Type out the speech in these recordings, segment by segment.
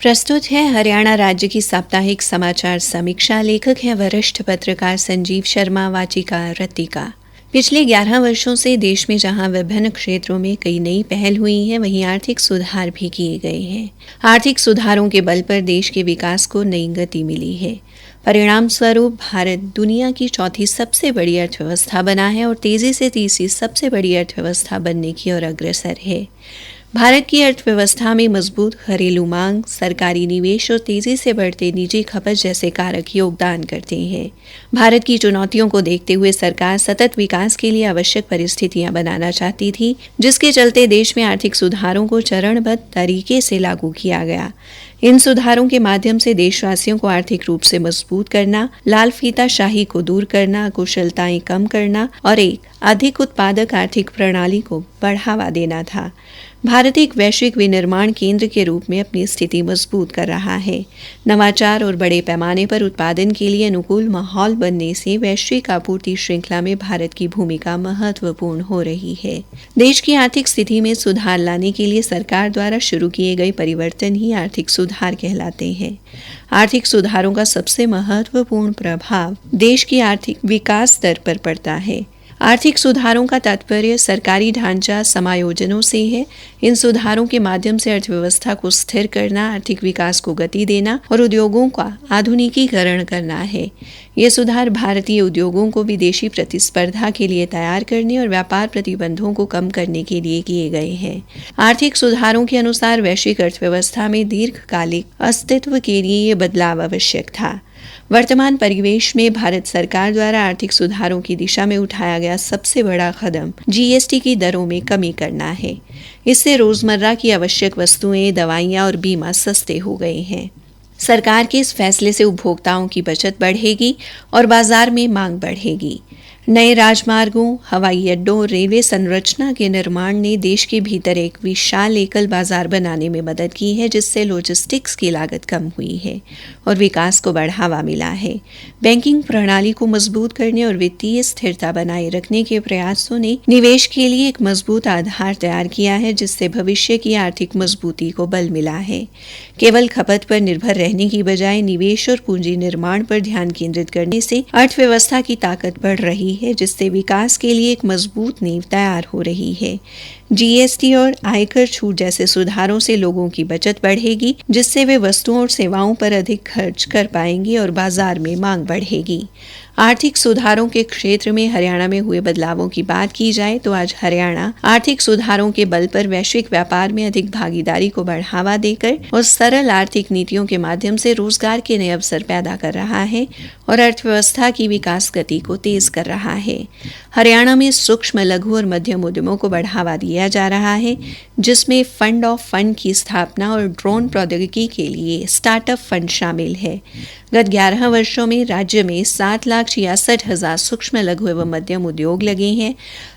प्रस्तुत है हरियाणा राज्य की साप्ताहिक समाचार समीक्षा। लेखक हैं वरिष्ठ पत्रकार संजीव शर्मा। वाचिका रतिका। पिछले 11 वर्षों से देश में जहां विभिन्न क्षेत्रों में कई नई पहल हुई हैं, वहीं आर्थिक सुधार भी किए गए हैं। आर्थिक सुधारों के बल पर देश के विकास को नई गति मिली है। परिणाम स्वरूप भारत दुनिया की चौथी सबसे बड़ी अर्थव्यवस्था बना है और तेजी से तीसरी सबसे बड़ी अर्थव्यवस्था बनने की ओर अग्रसर है। भारत की अर्थव्यवस्था में मजबूत घरेलू मांग, सरकारी निवेश और तेजी से बढ़ते निजी खपत जैसे कारक योगदान करते हैं। भारत की चुनौतियों को देखते हुए सरकार सतत विकास के लिए आवश्यक परिस्थितियां बनाना चाहती थी, जिसके चलते देश में आर्थिक सुधारों को चरणबद्ध तरीके से लागू किया गया। इन सुधारों के माध्यम से देशवासियों को आर्थिक रूप से मजबूत करना, लाल फीताशाही को दूर करना, कुशलताएं कम करना और एक अधिक उत्पादक आर्थिक प्रणाली को बढ़ावा देना था। भारत एक वैश्विक विनिर्माण केंद्र के रूप में अपनी स्थिति मजबूत कर रहा है। नवाचार और बड़े पैमाने पर उत्पादन के लिए अनुकूल माहौल बनने से वैश्विक आपूर्ति श्रृंखला में भारत की भूमिका महत्वपूर्ण हो रही है। देश की आर्थिक स्थिति में सुधार लाने के लिए सरकार द्वारा शुरू किए गए परिवर्तन ही आर्थिक सुधार कहलाते हैं। आर्थिक सुधारों का सबसे महत्वपूर्ण प्रभाव देश की आर्थिक विकास दर पर पड़ता है। आर्थिक सुधारों का तात्पर्य सरकारी ढांचा समायोजनों से है। इन सुधारों के माध्यम से अर्थव्यवस्था को स्थिर करना, आर्थिक विकास को गति देना और उद्योगों का आधुनिकीकरण करना है। ये सुधार भारतीय उद्योगों को विदेशी प्रतिस्पर्धा के लिए तैयार करने और व्यापार प्रतिबंधों को कम करने के लिए किए गए हैं। आर्थिक सुधारों के अनुसार वैश्विक अर्थव्यवस्था में दीर्घकालिक अस्तित्व के लिए ये बदलाव आवश्यक था। वर्तमान परिवेश में भारत सरकार द्वारा आर्थिक सुधारों की दिशा में उठाया गया सबसे बड़ा कदम जीएसटी की दरों में कमी करना है। इससे रोजमर्रा की आवश्यक वस्तुएं, दवाइयां और बीमा सस्ते हो गए हैं। सरकार के इस फैसले से उपभोक्ताओं की बचत बढ़ेगी और बाजार में मांग बढ़ेगी। नए राजमार्गों, हवाई अड्डों और रेलवे संरचना के निर्माण ने देश के भीतर एक विशाल एकल बाजार बनाने में मदद की है, जिससे लॉजिस्टिक्स की लागत कम हुई है और विकास को बढ़ावा मिला है। बैंकिंग प्रणाली को मजबूत करने और वित्तीय स्थिरता बनाए रखने के प्रयासों ने निवेश के लिए एक मजबूत आधार तैयार किया है, जिससे भविष्य की आर्थिक मजबूती को बल मिला है। केवल खपत पर निर्भर रहने की बजाय निवेश और पूंजी निर्माण पर ध्यान केंद्रित करने से अर्थव्यवस्था की ताकत बढ़ रही है, जिससे विकास के लिए एक मजबूत नींव तैयार हो रही है। जीएसटी और आयकर छूट जैसे सुधारों से लोगों की बचत बढ़ेगी, जिससे वे वस्तुओं और सेवाओं पर अधिक खर्च कर पाएंगे और बाजार में मांग बढ़ेगी। आर्थिक सुधारों के क्षेत्र में हरियाणा में हुए बदलावों की बात की जाए तो आज हरियाणा आर्थिक सुधारों के बल पर वैश्विक व्यापार में अधिक भागीदारी को बढ़ावा देकर और सरल आर्थिक नीतियों के माध्यम से रोजगार के नए अवसर पैदा कर रहा है और अर्थव्यवस्था की विकास गति को तेज कर रहा है। हरियाणा में सूक्ष्म, लघु और मध्यम उद्यमों को बढ़ावा दिया जा रहा है, जिसमें फंड ऑफ फंड की स्थापना और ड्रोन प्रौद्योगिकी के लिए स्टार्टअप फंड शामिल है। गत 11 वर्षों में राज्य में 7,66,000 सूक्ष्म, लघु एवं मध्यम उद्योग लगे हैं।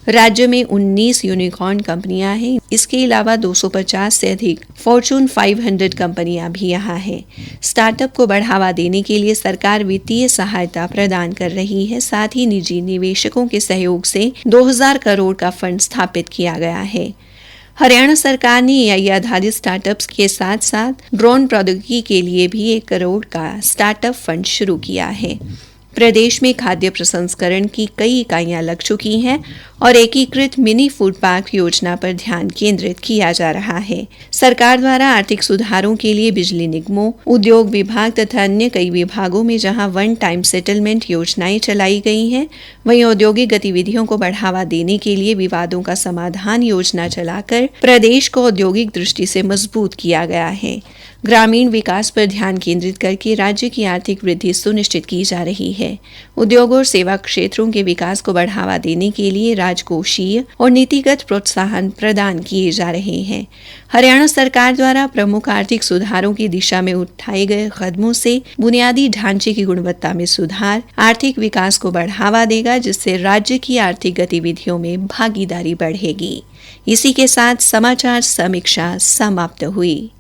राज्य में 19 यूनिकॉर्न कंपनियां हैं। इसके अलावा 250 से अधिक फॉर्चून 500 कंपनियां भी यहाँ हैं। स्टार्टअप को बढ़ावा देने के लिए सरकार वित्तीय सहायता प्रदान कर रही है। साथ ही निजी निवेशकों के सहयोग से 2000 करोड़ का फंड स्थापित किया गया है। हरियाणा सरकार ने एआई आधारित स्टार्टअप्स के साथ साथ ड्रोन प्रौद्योगिकी के लिए भी 1 करोड़ का स्टार्टअप फंड शुरू किया है। प्रदेश में खाद्य प्रसंस्करण की कई इकाइयां लग चुकी हैं और एकीकृत मिनी फूड पार्क योजना पर ध्यान केंद्रित किया जा रहा है। सरकार द्वारा आर्थिक सुधारों के लिए बिजली निगमों, उद्योग विभाग तथा अन्य कई विभागों में जहां वन टाइम सेटलमेंट योजनाएं चलाई गई हैं, वहीं औद्योगिक गतिविधियों को बढ़ावा देने के लिए विवादों का समाधान योजना चलाकर प्रदेश को औद्योगिक दृष्टि से मजबूत किया गया है। ग्रामीण विकास पर ध्यान केंद्रित करके राज्य की आर्थिक वृद्धि सुनिश्चित की जा रही है। उद्योग और सेवा क्षेत्रों के विकास को बढ़ावा देने के लिए राजकोषीय और नीतिगत प्रोत्साहन प्रदान किए जा रहे हैं। हरियाणा सरकार द्वारा प्रमुख आर्थिक सुधारों की दिशा में उठाए गए कदमों से बुनियादी ढांचे की गुणवत्ता में सुधार आर्थिक विकास को बढ़ावा देगा, जिससे राज्य की आर्थिक गतिविधियों में भागीदारी बढ़ेगी। इसी के साथ समाचार समीक्षा समाप्त हुई।